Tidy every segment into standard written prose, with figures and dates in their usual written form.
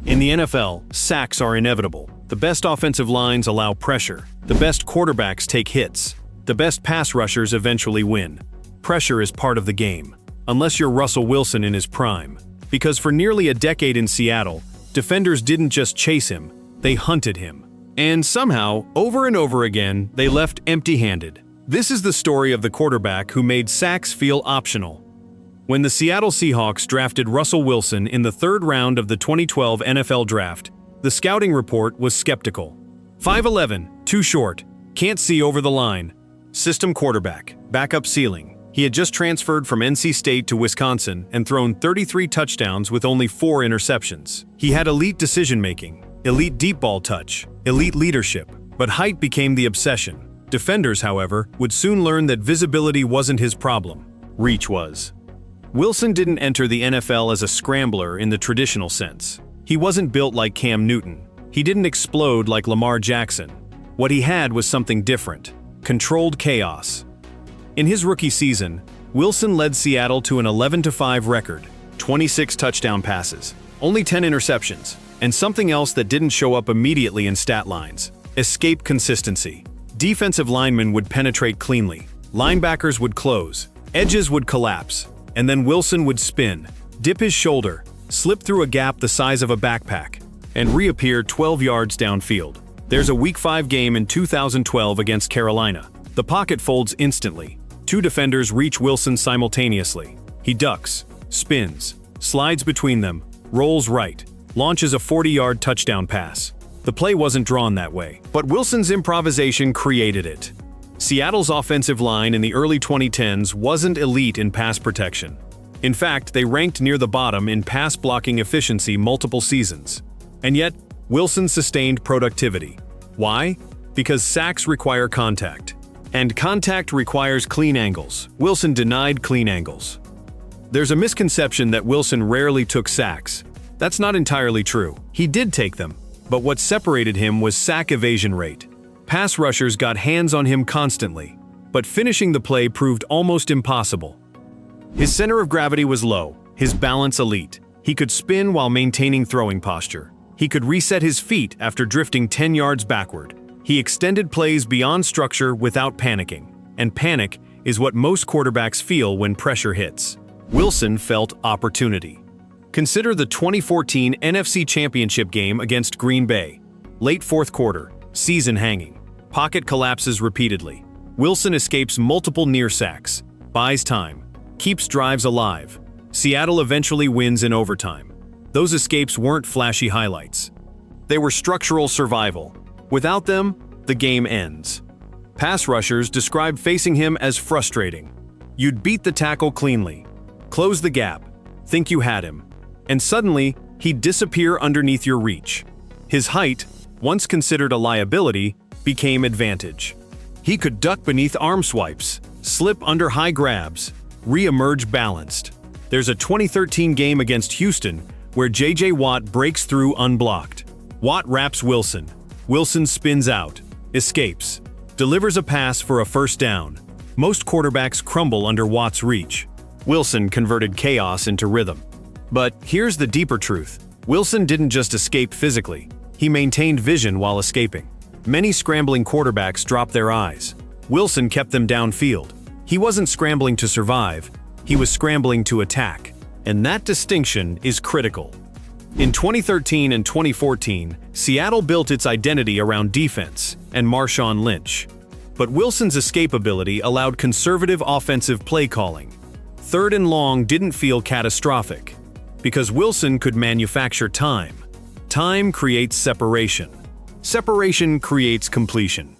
In the NFL, sacks are inevitable. The best offensive lines allow pressure. The best quarterbacks take hits. The best pass rushers eventually win. Pressure is part of the game, unless you're Russell Wilson in his prime. Because for nearly a decade in Seattle, defenders didn't just chase him, they hunted him. And somehow, over and over again, they left empty-handed. This is the story of the quarterback who made sacks feel optional. When the Seattle Seahawks drafted Russell Wilson in the third round of the 2012 NFL Draft, the scouting report was skeptical. 5'11", too short, can't see over the line. System quarterback, backup ceiling. He had just transferred from NC State to Wisconsin and thrown 33 touchdowns with only 4 interceptions. He had elite decision-making, elite deep ball touch, elite leadership, but height became the obsession. Defenders, however, would soon learn that visibility wasn't his problem. Reach was. Wilson didn't enter the NFL as a scrambler in the traditional sense. He wasn't built like Cam Newton. He didn't explode like Lamar Jackson. What he had was something different: controlled chaos. In his rookie season, Wilson led Seattle to an 11-5 record, 26 touchdown passes, only 10 interceptions, and something else that didn't show up immediately in stat lines: escape consistency. Defensive linemen would penetrate cleanly, linebackers would close, edges would collapse, and then Wilson would spin, dip his shoulder, slip through a gap the size of a backpack, and reappear 12 yards downfield. There's a Week 5 game in 2012 against Carolina. The pocket folds instantly. 2 defenders reach Wilson simultaneously. He ducks, spins, slides between them, rolls right, launches a 40-yard touchdown pass. The play wasn't drawn that way, but Wilson's improvisation created it. Seattle's offensive line in the early 2010s wasn't elite in pass protection. In fact, they ranked near the bottom in pass blocking efficiency multiple seasons. And yet, Wilson sustained productivity. Why? Because sacks require contact. And contact requires clean angles. Wilson denied clean angles. There's a misconception that Wilson rarely took sacks. That's not entirely true. He did take them, but what separated him was sack evasion rate. Pass rushers got hands on him constantly, but finishing the play proved almost impossible. His center of gravity was low, his balance elite. He could spin while maintaining throwing posture. He could reset his feet after drifting 10 yards backward. He extended plays beyond structure without panicking, and panic is what most quarterbacks feel when pressure hits. Wilson felt opportunity. Consider the 2014 NFC Championship game against Green Bay. Late fourth quarter, season hanging. Pocket collapses repeatedly. Wilson escapes multiple near sacks, buys time, keeps drives alive. Seattle eventually wins in overtime. Those escapes weren't flashy highlights. They were structural survival. Without them, the game ends. Pass rushers describe facing him as frustrating. You'd beat the tackle cleanly, close the gap, think you had him, and suddenly he'd disappear underneath your reach. His height, once considered a liability, became advantage. He could duck beneath arm swipes, slip under high grabs, re-emerge balanced. There's a 2013 game against Houston where J.J. Watt breaks through unblocked. Watt wraps Wilson. Wilson spins out, escapes, delivers a pass for a first down. Most quarterbacks crumble under Watt's reach. Wilson converted chaos into rhythm. But here's the deeper truth. Wilson didn't just escape physically. He maintained vision while escaping. Many scrambling quarterbacks dropped their eyes. Wilson kept them downfield. He wasn't scrambling to survive, he was scrambling to attack. And that distinction is critical. In 2013 and 2014, Seattle built its identity around defense and Marshawn Lynch. But Wilson's escapability allowed conservative offensive play calling. Third and long didn't feel catastrophic, because Wilson could manufacture time. Time creates separation. Separation creates completion.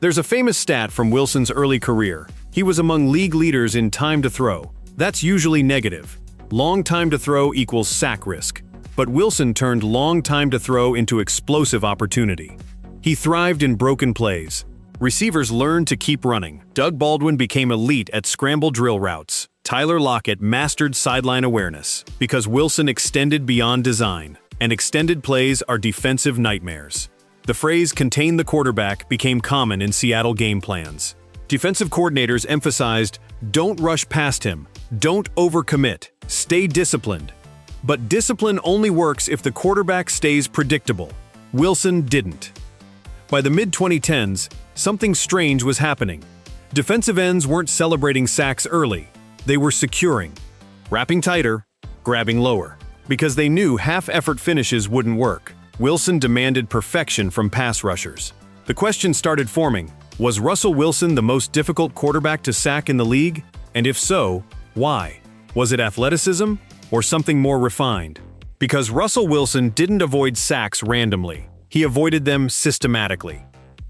There's a famous stat from Wilson's early career. He was among league leaders in time to throw. That's usually negative. Long time to throw equals sack risk. But Wilson turned long time to throw into explosive opportunity. He thrived in broken plays. Receivers learned to keep running. Doug Baldwin became elite at scramble drill routes. Tyler Lockett mastered sideline awareness because Wilson extended beyond design, and extended plays are defensive nightmares. The phrase "contain the quarterback" became common in Seattle game plans. Defensive coordinators emphasized, "Don't rush past him, don't overcommit, stay disciplined." But discipline only works if the quarterback stays predictable. Wilson didn't. By the mid-2010s, something strange was happening. Defensive ends weren't celebrating sacks early. They were securing, wrapping tighter, grabbing lower. Because they knew half-effort finishes wouldn't work, Wilson demanded perfection from pass rushers. The question started forming: was Russell Wilson the most difficult quarterback to sack in the league? And if so, why? Was it athleticism or something more refined? Because Russell Wilson didn't avoid sacks randomly. He avoided them systematically.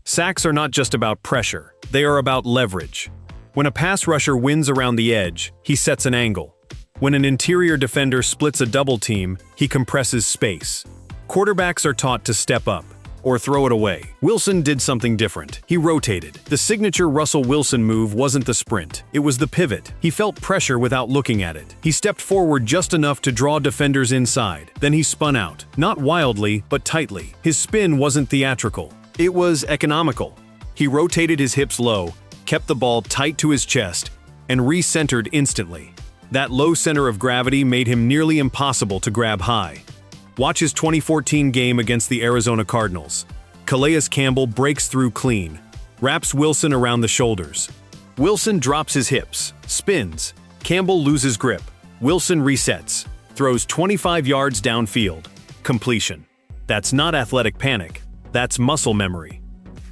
Sacks are not just about pressure, they are about leverage. When a pass rusher wins around the edge, he sets an angle. When an interior defender splits a double team, he compresses space. Quarterbacks are taught to step up or throw it away. Wilson did something different. He rotated. The signature Russell Wilson move wasn't the sprint, it was the pivot. He felt pressure without looking at it. He stepped forward just enough to draw defenders inside. Then he spun out, not wildly, but tightly. His spin wasn't theatrical. It was economical. He rotated his hips low, kept the ball tight to his chest, and re-centered instantly. That low center of gravity made him nearly impossible to grab high. Watch his 2014 game against the Arizona Cardinals. Calais Campbell breaks through clean, wraps Wilson around the shoulders. Wilson drops his hips, spins. Campbell loses grip. Wilson resets, throws 25 yards downfield. Completion. That's not athletic panic. That's muscle memory.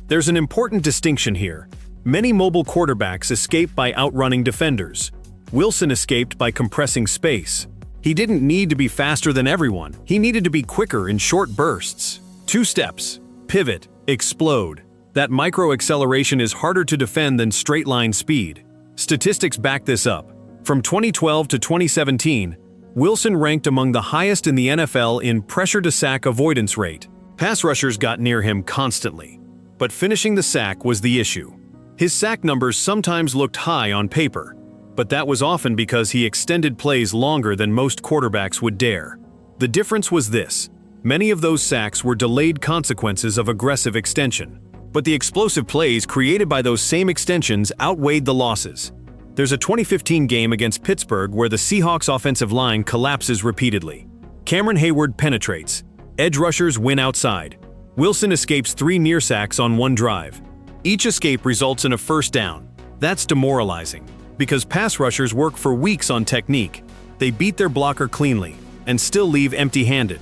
There's an important distinction here. Many mobile quarterbacks escape by outrunning defenders. Wilson escaped by compressing space. He didn't need to be faster than everyone. He needed to be quicker in short bursts. 2 steps, pivot, explode. That micro-acceleration is harder to defend than straight-line speed. Statistics back this up. From 2012 to 2017, Wilson ranked among the highest in the NFL in pressure-to-sack avoidance rate. Pass rushers got near him constantly, but finishing the sack was the issue. His sack numbers sometimes looked high on paper, but that was often because he extended plays longer than most quarterbacks would dare. The difference was this: many of those sacks were delayed consequences of aggressive extension. But the explosive plays created by those same extensions outweighed the losses. There's a 2015 game against Pittsburgh where the Seahawks' offensive line collapses repeatedly. Cameron Hayward penetrates. Edge rushers win outside. Wilson escapes 3 near sacks on 1 drive. Each escape results in a first down. That's demoralizing, because pass rushers work for weeks on technique. They beat their blocker cleanly and still leave empty-handed.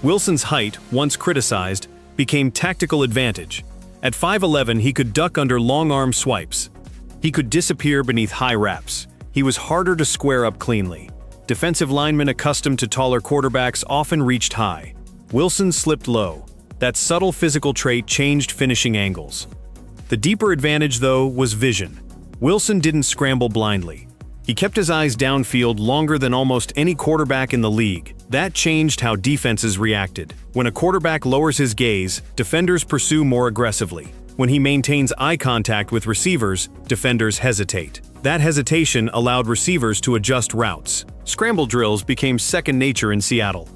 Wilson's height, once criticized, became tactical advantage. At 5'11", he could duck under long-arm swipes. He could disappear beneath high wraps. He was harder to square up cleanly. Defensive linemen accustomed to taller quarterbacks often reached high. Wilson slipped low. That subtle physical trait changed finishing angles. The deeper advantage, though, was vision. Wilson didn't scramble blindly. He kept his eyes downfield longer than almost any quarterback in the league. That changed how defenses reacted. When a quarterback lowers his gaze, defenders pursue more aggressively. When he maintains eye contact with receivers, defenders hesitate. That hesitation allowed receivers to adjust routes. Scramble drills became second nature in Seattle.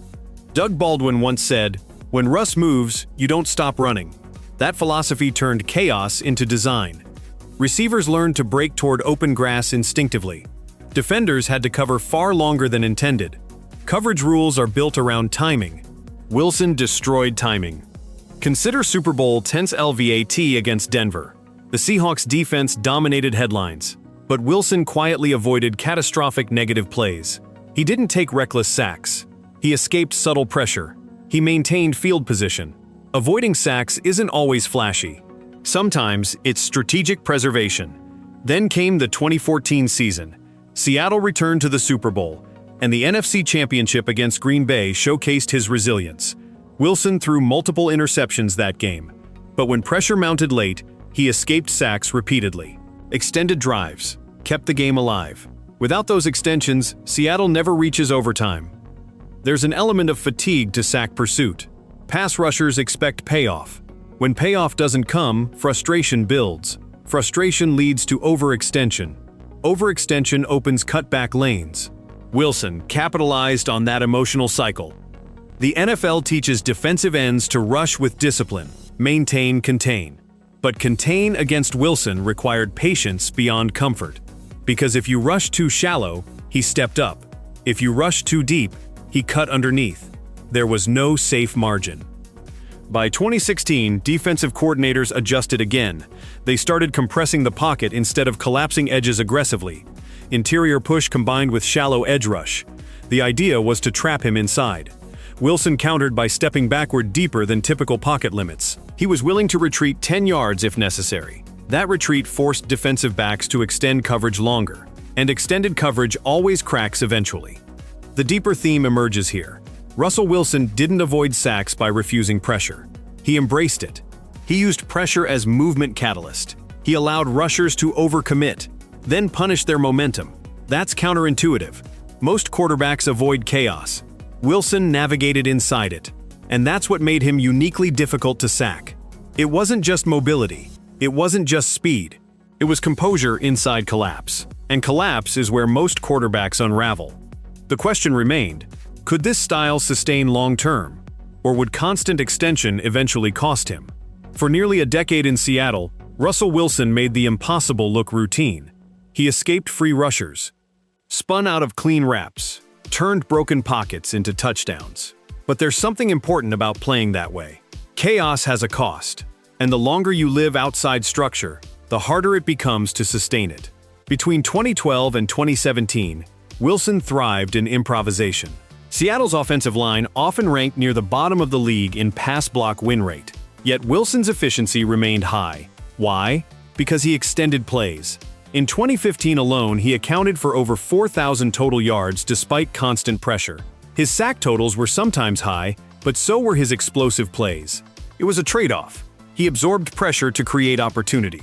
Doug Baldwin once said, "When Russ moves, you don't stop running." That philosophy turned chaos into design. Receivers learned to break toward open grass instinctively. Defenders had to cover far longer than intended. Coverage rules are built around timing. Wilson destroyed timing. Consider Super Bowl X's LVAT against Denver. The Seahawks' defense dominated headlines, but Wilson quietly avoided catastrophic negative plays. He didn't take reckless sacks. He escaped subtle pressure. He maintained field position. Avoiding sacks isn't always flashy. Sometimes it's strategic preservation. Then came the 2014 season. Seattle returned to the Super Bowl, and the NFC Championship against Green Bay showcased his resilience. Wilson threw multiple interceptions that game, but when pressure mounted late, he escaped sacks repeatedly. Extended drives kept the game alive. Without those extensions, Seattle never reaches overtime. There's an element of fatigue to sack pursuit. Pass rushers expect payoff. When payoff doesn't come, frustration builds. Frustration leads to overextension. Overextension opens cutback lanes. Wilson capitalized on that emotional cycle. The NFL teaches defensive ends to rush with discipline, maintain, contain. But contain against Wilson required patience beyond comfort. Because if you rush too shallow, he stepped up. If you rush too deep, he cut underneath. There was no safe margin. By 2016, defensive coordinators adjusted again. They started compressing the pocket instead of collapsing edges aggressively. Interior push combined with shallow edge rush. The idea was to trap him inside. Wilson countered by stepping backward deeper than typical pocket limits. He was willing to retreat 10 yards if necessary. That retreat forced defensive backs to extend coverage longer, and extended coverage always cracks eventually. The deeper theme emerges here. Russell Wilson didn't avoid sacks by refusing pressure. He embraced it. He used pressure as movement catalyst. He allowed rushers to overcommit, then punish their momentum. That's counterintuitive. Most quarterbacks avoid chaos. Wilson navigated inside it, and that's what made him uniquely difficult to sack. It wasn't just mobility. It wasn't just speed. It was composure inside collapse. And collapse is where most quarterbacks unravel. The question remained, could this style sustain long-term? Or would constant extension eventually cost him? For nearly a decade in Seattle, Russell Wilson made the impossible look routine. He escaped free rushers, spun out of clean wraps, turned broken pockets into touchdowns. But there's something important about playing that way. Chaos has a cost, and the longer you live outside structure, the harder it becomes to sustain it. Between 2012 and 2017, Wilson thrived in improvisation. Seattle's offensive line often ranked near the bottom of the league in pass block win rate. Yet Wilson's efficiency remained high. Why? Because he extended plays. In 2015 alone, he accounted for over 4,000 total yards despite constant pressure. His sack totals were sometimes high, but so were his explosive plays. It was a trade-off. He absorbed pressure to create opportunity.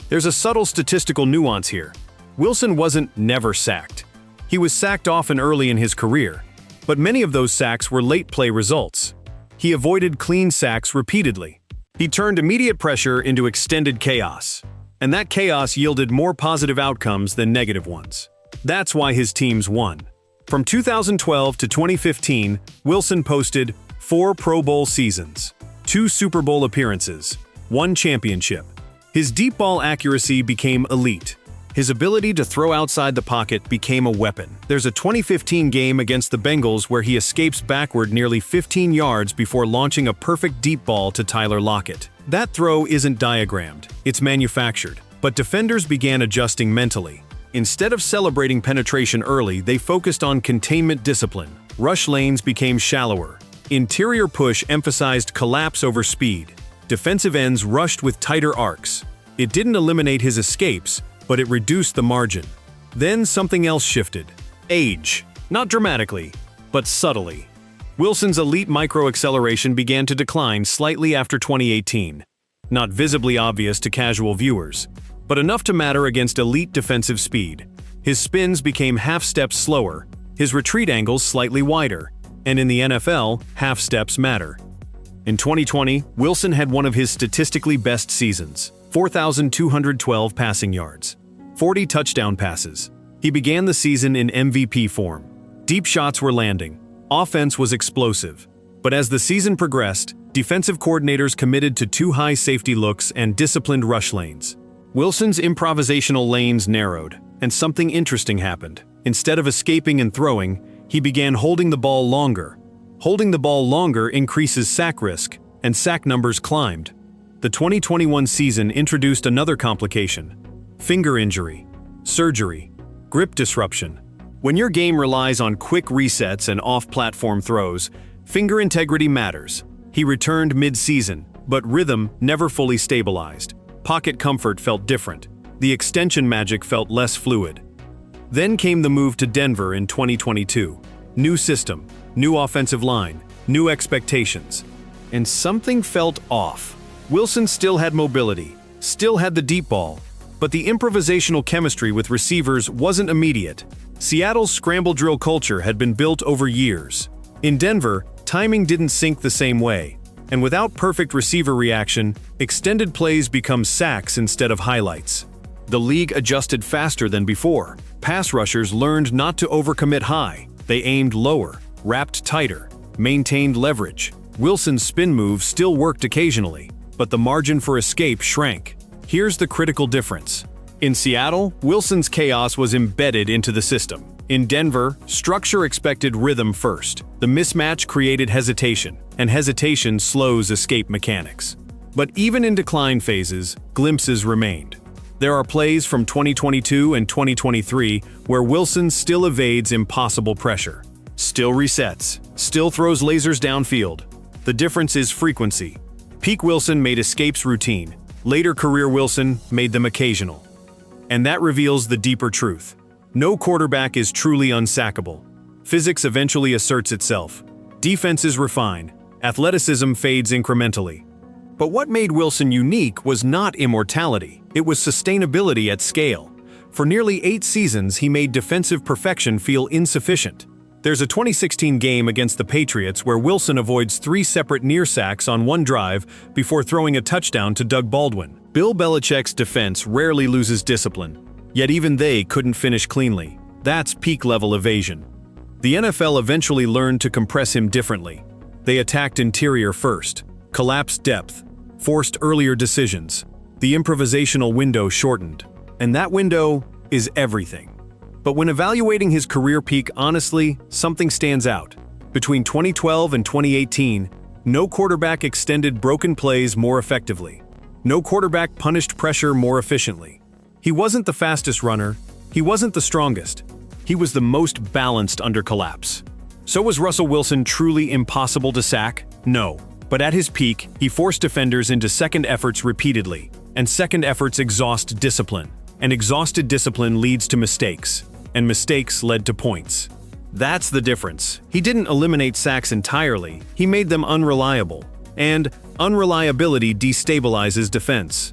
There's a subtle statistical nuance here. Wilson wasn't never sacked. He was sacked often early in his career, but many of those sacks were late play results. He avoided clean sacks repeatedly. He turned immediate pressure into extended chaos, and that chaos yielded more positive outcomes than negative ones. That's why his teams won. From 2012 to 2015, Wilson posted 4 Pro Bowl seasons, 2 Super Bowl appearances, 1 championship. His deep ball accuracy became elite. His ability to throw outside the pocket became a weapon. There's a 2015 game against the Bengals where he escapes backward nearly 15 yards before launching a perfect deep ball to Tyler Lockett. That throw isn't diagrammed, it's manufactured. But defenders began adjusting mentally. Instead of celebrating penetration early, they focused on containment discipline. Rush lanes became shallower. Interior push emphasized collapse over speed. Defensive ends rushed with tighter arcs. It didn't eliminate his escapes, but it reduced the margin. Then something else shifted. Age. Not dramatically, but subtly. Wilson's elite microacceleration began to decline slightly after 2018. Not visibly obvious to casual viewers, but enough to matter against elite defensive speed. His spins became half steps slower, his retreat angles slightly wider, and in the NFL, half steps matter. In 2020, Wilson had one of his statistically best seasons. 4,212 passing yards, 40 touchdown passes. He began the season in MVP form. Deep shots were landing. Offense was explosive. But as the season progressed, defensive coordinators committed to too high safety looks and disciplined rush lanes. Wilson's improvisational lanes narrowed, and something interesting happened. Instead of escaping and throwing, he began holding the ball longer. Holding the ball longer increases sack risk, and sack numbers climbed. The 2021 season introduced another complication: finger injury, surgery, grip disruption. When your game relies on quick resets and off-platform throws, finger integrity matters. He returned mid-season, but rhythm never fully stabilized. Pocket comfort felt different. The extension magic felt less fluid. Then came the move to Denver in 2022. New system, new offensive line, new expectations. And something felt off. Wilson still had mobility, still had the deep ball, but the improvisational chemistry with receivers wasn't immediate. Seattle's scramble drill culture had been built over years. In Denver, timing didn't sync the same way, and without perfect receiver reaction, extended plays become sacks instead of highlights. The league adjusted faster than before. Pass rushers learned not to overcommit high. They aimed lower, wrapped tighter, maintained leverage. Wilson's spin move still worked occasionally, but the margin for escape shrank. Here's the critical difference. In Seattle, Wilson's chaos was embedded into the system. In Denver, structure expected rhythm first. The mismatch created hesitation, and hesitation slows escape mechanics. But even in decline phases, glimpses remained. There are plays from 2022 and 2023 where Wilson still evades impossible pressure, still resets, still throws lasers downfield. The difference is frequency. Peak Wilson made escapes routine. Later career Wilson made them occasional. And that reveals the deeper truth. No quarterback is truly unsackable. Physics eventually asserts itself. Defenses refine. Athleticism fades incrementally. But what made Wilson unique was not immortality. It was sustainability at scale. For nearly 8 seasons, he made defensive perfection feel insufficient. There's a 2016 game against the Patriots where Wilson avoids 3 separate near sacks on one drive before throwing a touchdown to Doug Baldwin. Bill Belichick's defense rarely loses discipline, yet even they couldn't finish cleanly. That's peak-level evasion. The NFL eventually learned to compress him differently. They attacked interior first, collapsed depth, forced earlier decisions. The improvisational window shortened, and that window is everything. But when evaluating his career peak honestly, something stands out. Between 2012 and 2018, no quarterback extended broken plays more effectively. No quarterback punished pressure more efficiently. He wasn't the fastest runner, he wasn't the strongest. He was the most balanced under collapse. So was Russell Wilson truly impossible to sack? No. But at his peak, he forced defenders into second efforts repeatedly, and second efforts exhaust discipline. And exhausted discipline leads to mistakes, and mistakes led to points. That's the difference. He didn't eliminate sacks entirely, he made them unreliable. And unreliability destabilizes defense.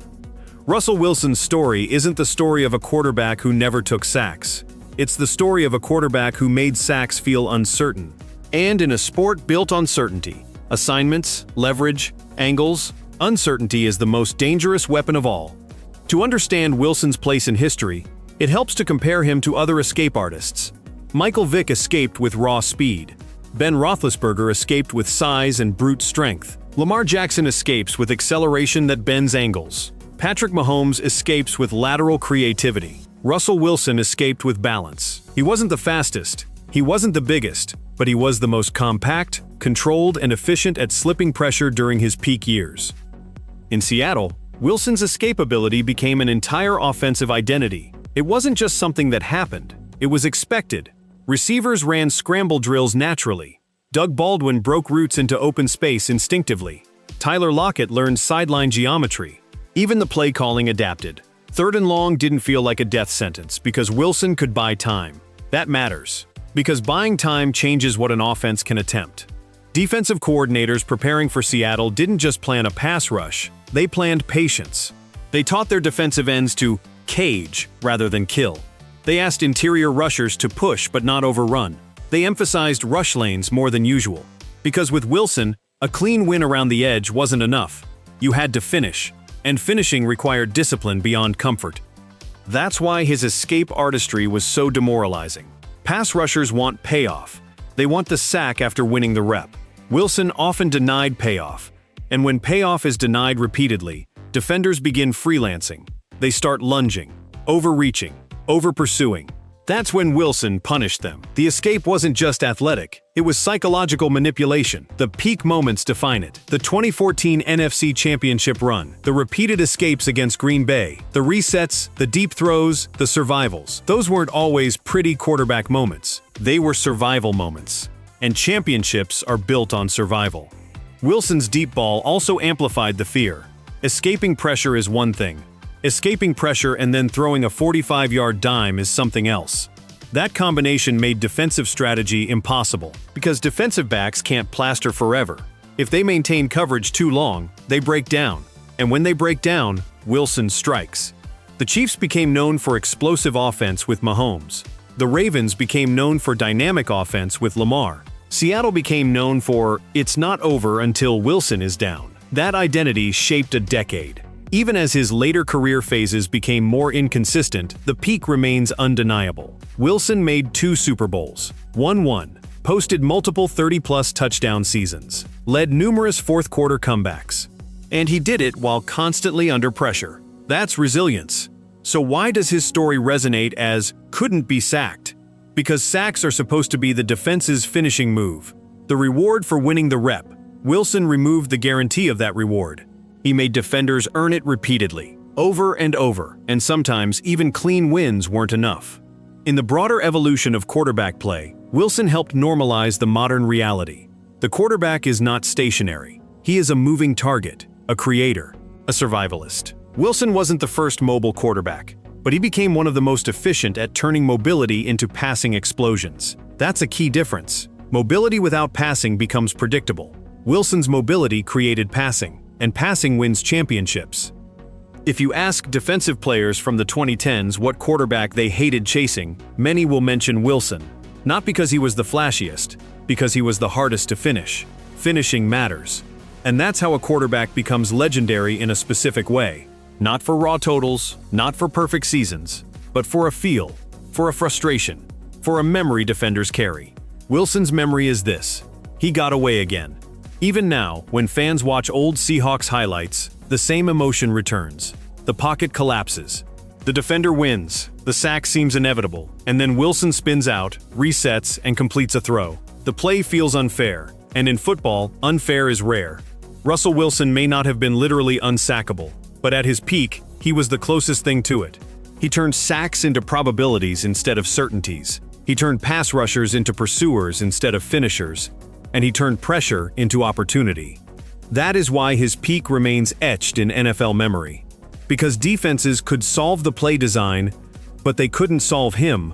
Russell Wilson's story isn't the story of a quarterback who never took sacks. It's the story of a quarterback who made sacks feel uncertain. And in a sport built on certainty, assignments, leverage, angles, uncertainty is the most dangerous weapon of all. To understand Wilson's place in history, it helps to compare him to other escape artists. Michael Vick escaped with raw speed. Ben Roethlisberger escaped with size and brute strength. Lamar Jackson escapes with acceleration that bends angles. Patrick Mahomes escapes with lateral creativity. Russell Wilson escaped with balance. He wasn't the fastest, he wasn't the biggest, but he was the most compact, controlled, and efficient at slipping pressure during his peak years. In Seattle, Wilson's escapability became an entire offensive identity. It wasn't just something that happened, it was expected. Receivers ran scramble drills naturally. Doug Baldwin broke routes into open space instinctively. Tyler Lockett learned sideline geometry. Even the play calling adapted. 3rd and long didn't feel like a death sentence because Wilson could buy time. That matters, because buying time changes what an offense can attempt. Defensive coordinators preparing for Seattle didn't just plan a pass rush, they planned patience. They taught their defensive ends to cage rather than kill. They asked interior rushers to push but not overrun. They emphasized rush lanes more than usual. Because with Wilson, a clean win around the edge wasn't enough. You had to finish. And finishing required discipline beyond comfort. That's why his escape artistry was so demoralizing. Pass rushers want payoff. They want the sack after winning the rep. Wilson often denied payoff. And when payoff is denied repeatedly, defenders begin freelancing. They start lunging, overreaching, over-pursuing. That's when Wilson punished them. The escape wasn't just athletic, it was psychological manipulation. The peak moments define it. The 2014 NFC Championship run, the repeated escapes against Green Bay, the resets, the deep throws, the survivals. Those weren't always pretty quarterback moments. They were survival moments. And championships are built on survival. Wilson's deep ball also amplified the fear. Escaping pressure is one thing. Escaping pressure and then throwing a 45-yard dime is something else. That combination made defensive strategy impossible, because defensive backs can't plaster forever. If they maintain coverage too long, they break down. And when they break down, Wilson strikes. The Chiefs became known for explosive offense with Mahomes. The Ravens became known for dynamic offense with Lamar. Seattle became known for, it's not over until Wilson is down. That identity shaped a decade. Even as his later career phases became more inconsistent, the peak remains undeniable. Wilson made 2 Super Bowls, won 1, posted multiple 30-plus touchdown seasons, led numerous fourth-quarter comebacks. And he did it while constantly under pressure. That's resilience. So why does his story resonate as couldn't be sacked? Because sacks are supposed to be the defense's finishing move, the reward for winning the rep. Wilson removed the guarantee of that reward. He made defenders earn it repeatedly, over and over, and sometimes even clean wins weren't enough. In the broader evolution of quarterback play, Wilson helped normalize the modern reality. The quarterback is not stationary. He is a moving target, a creator, a survivalist. Wilson wasn't the first mobile quarterback, but he became one of the most efficient at turning mobility into passing explosions. That's a key difference. Mobility without passing becomes predictable. Wilson's mobility created passing, and passing wins championships. If you ask defensive players from the 2010s what quarterback they hated chasing, many will mention Wilson. Not because he was the flashiest, because he was the hardest to finish. Finishing matters. And that's how a quarterback becomes legendary in a specific way. Not for raw totals, not for perfect seasons, but for a feel, for a frustration, for a memory defenders carry. Wilson's memory is this: he got away again. Even now, when fans watch old Seahawks highlights, the same emotion returns. The pocket collapses. The defender wins. The sack seems inevitable, and then Wilson spins out, resets, and completes a throw. The play feels unfair, and in football, unfair is rare. Russell Wilson may not have been literally unsackable, but at his peak, he was the closest thing to it. He turned sacks into probabilities instead of certainties. He turned pass rushers into pursuers instead of finishers. And he turned pressure into opportunity. That is why his peak remains etched in NFL memory. Because defenses could solve the play design, but they couldn't solve him.